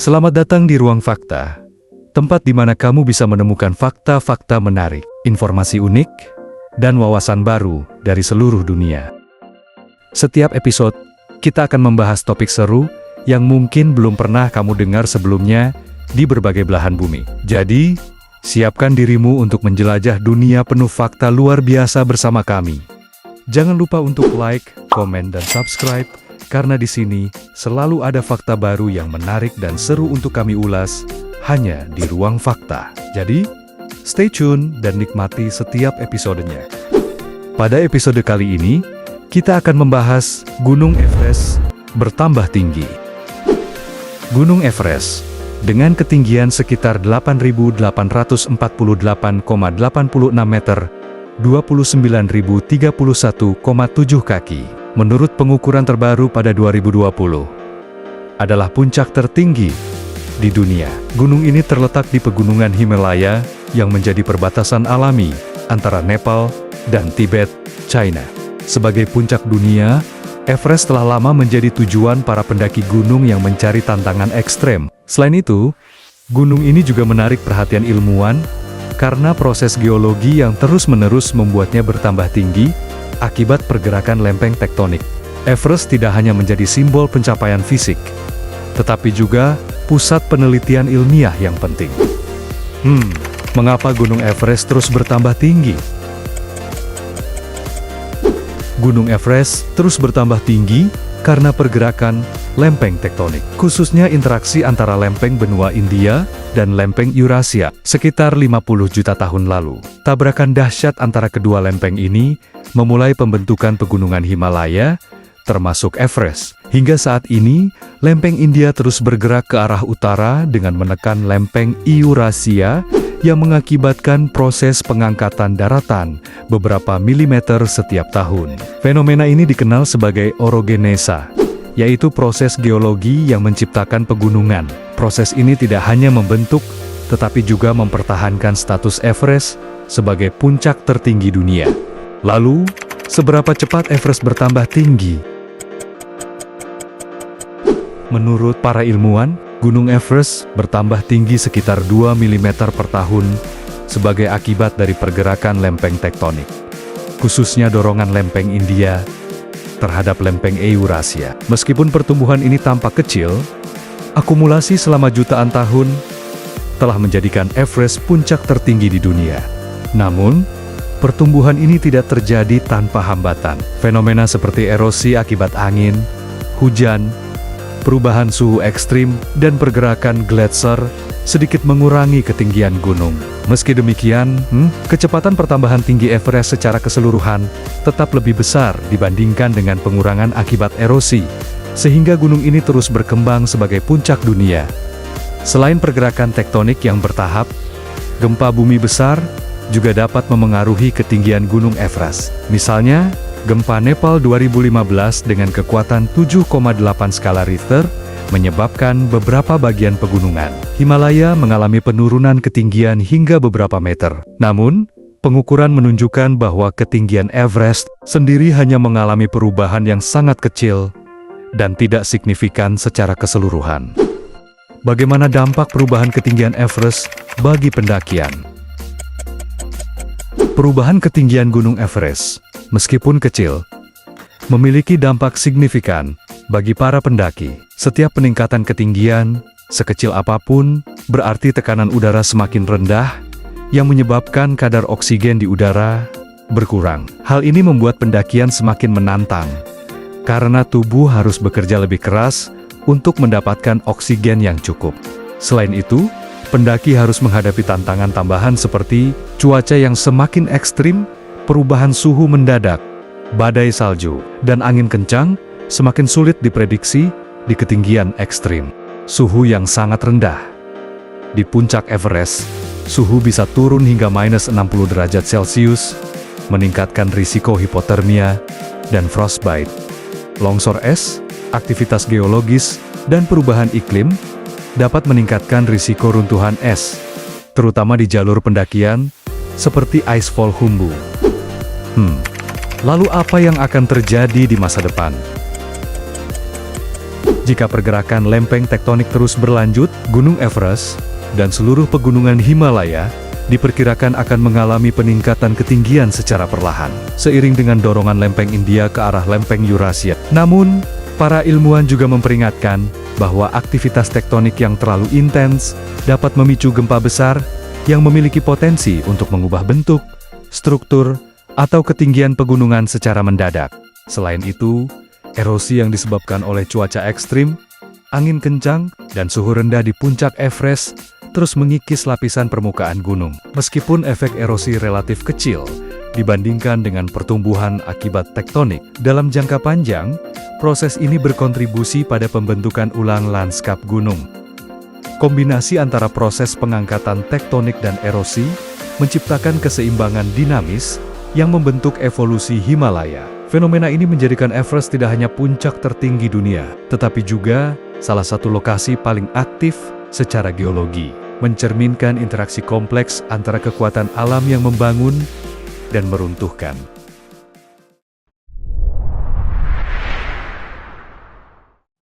Selamat datang di Ruang Fakta, tempat di mana kamu bisa menemukan fakta-fakta menarik, informasi unik, dan wawasan baru dari seluruh dunia. Setiap episode, kita akan membahas topik seru yang mungkin belum pernah kamu dengar sebelumnya di berbagai belahan bumi. Jadi, siapkan dirimu untuk menjelajah dunia penuh fakta luar biasa bersama kami. Jangan lupa untuk like, komen, dan subscribe, karena di sini selalu ada fakta baru yang menarik dan seru untuk kami ulas hanya di Ruang Fakta. Jadi, stay tune dan nikmati setiap episodenya. Pada episode kali ini, kita akan membahas Gunung Everest bertambah tinggi. Gunung Everest, dengan ketinggian sekitar 8.848,86 meter, 29.031,7 kaki, menurut pengukuran terbaru pada 2020, adalah puncak tertinggi di dunia. Gunung ini terletak di pegunungan Himalaya yang menjadi perbatasan alami antara Nepal dan Tibet, China. Sebagai puncak dunia, Everest telah lama menjadi tujuan para pendaki gunung yang mencari tantangan ekstrem. Selain itu, gunung ini juga menarik perhatian ilmuwan karena proses geologi yang terus-menerus membuatnya bertambah tinggi akibat pergerakan lempeng tektonik. Everest tidak hanya menjadi simbol pencapaian fisik, tetapi juga pusat penelitian ilmiah yang penting. Mengapa Gunung Everest terus bertambah tinggi? Gunung Everest terus bertambah tinggi karena pergerakan lempeng tektonik, khususnya interaksi antara lempeng benua India dan lempeng Eurasia sekitar 50 juta tahun lalu. Tabrakan dahsyat antara kedua lempeng ini memulai pembentukan pegunungan Himalaya, termasuk Everest. Hingga saat ini, lempeng India terus bergerak ke arah utara dengan menekan lempeng Eurasia yang mengakibatkan proses pengangkatan daratan beberapa milimeter setiap tahun. Fenomena ini dikenal sebagai orogenesa, yaitu proses geologi yang menciptakan pegunungan. Proses ini tidak hanya membentuk, tetapi juga mempertahankan status Everest sebagai puncak tertinggi dunia. Lalu, seberapa cepat Everest bertambah tinggi? Menurut para ilmuwan, Gunung Everest bertambah tinggi sekitar 2 mm per tahun sebagai akibat dari pergerakan lempeng tektonik, khususnya dorongan lempeng India terhadap lempeng Eurasia. Meskipun pertumbuhan ini tampak kecil, akumulasi selama jutaan tahun telah menjadikan Everest puncak tertinggi di dunia. Namun, pertumbuhan ini tidak terjadi tanpa hambatan. Fenomena seperti erosi akibat angin, hujan, perubahan suhu ekstrim, dan pergerakan gletser sedikit mengurangi ketinggian gunung. Meski demikian, kecepatan pertambahan tinggi Everest secara keseluruhan tetap lebih besar dibandingkan dengan pengurangan akibat erosi, sehingga gunung ini terus berkembang sebagai puncak dunia. Selain pergerakan tektonik yang bertahap, gempa bumi besar juga dapat memengaruhi ketinggian Gunung Everest. Misalnya, gempa Nepal 2015 dengan kekuatan 7,8 skala Richter menyebabkan beberapa bagian pegunungan Himalaya mengalami penurunan ketinggian hingga beberapa meter. Namun, pengukuran menunjukkan bahwa ketinggian Everest sendiri hanya mengalami perubahan yang sangat kecil dan tidak signifikan secara keseluruhan. Bagaimana dampak perubahan ketinggian Everest bagi pendakian? Perubahan ketinggian Gunung Everest, meskipun kecil, memiliki dampak signifikan bagi para pendaki. Setiap peningkatan ketinggian, sekecil apapun, berarti tekanan udara semakin rendah, yang menyebabkan kadar oksigen di udara berkurang. Hal ini membuat pendakian semakin menantang, karena tubuh harus bekerja lebih keras untuk mendapatkan oksigen yang cukup. Selain itu, pendaki harus menghadapi tantangan tambahan seperti cuaca yang semakin ekstrim, perubahan suhu mendadak, badai salju, dan angin kencang semakin sulit diprediksi di ketinggian ekstrim. Suhu yang sangat rendah. Di puncak Everest, suhu bisa turun hingga -60 derajat Celcius, meningkatkan risiko hipotermia dan frostbite. Longsor es, aktivitas geologis, dan perubahan iklim dapat meningkatkan risiko runtuhan es, terutama di jalur pendakian seperti Icefall Khumbu. Lalu apa yang akan terjadi di masa depan? Jika pergerakan lempeng tektonik terus berlanjut, Gunung Everest dan seluruh pegunungan Himalaya diperkirakan akan mengalami peningkatan ketinggian secara perlahan, seiring dengan dorongan lempeng India ke arah lempeng Eurasia. Namun, para ilmuwan juga memperingatkan bahwa aktivitas tektonik yang terlalu intens dapat memicu gempa besar yang memiliki potensi untuk mengubah bentuk, struktur, atau ketinggian pegunungan secara mendadak. Selain itu, erosi yang disebabkan oleh cuaca ekstrim, angin kencang, dan suhu rendah di puncak Everest terus mengikis lapisan permukaan gunung. Meskipun efek erosi relatif kecil dibandingkan dengan pertumbuhan akibat tektonik, dalam jangka panjang, proses ini berkontribusi pada pembentukan ulang lanskap gunung. Kombinasi antara proses pengangkatan tektonik dan erosi menciptakan keseimbangan dinamis yang membentuk evolusi Himalaya. Fenomena ini menjadikan Everest tidak hanya puncak tertinggi dunia, tetapi juga salah satu lokasi paling aktif secara geologi, mencerminkan interaksi kompleks antara kekuatan alam yang membangun dan meruntuhkan.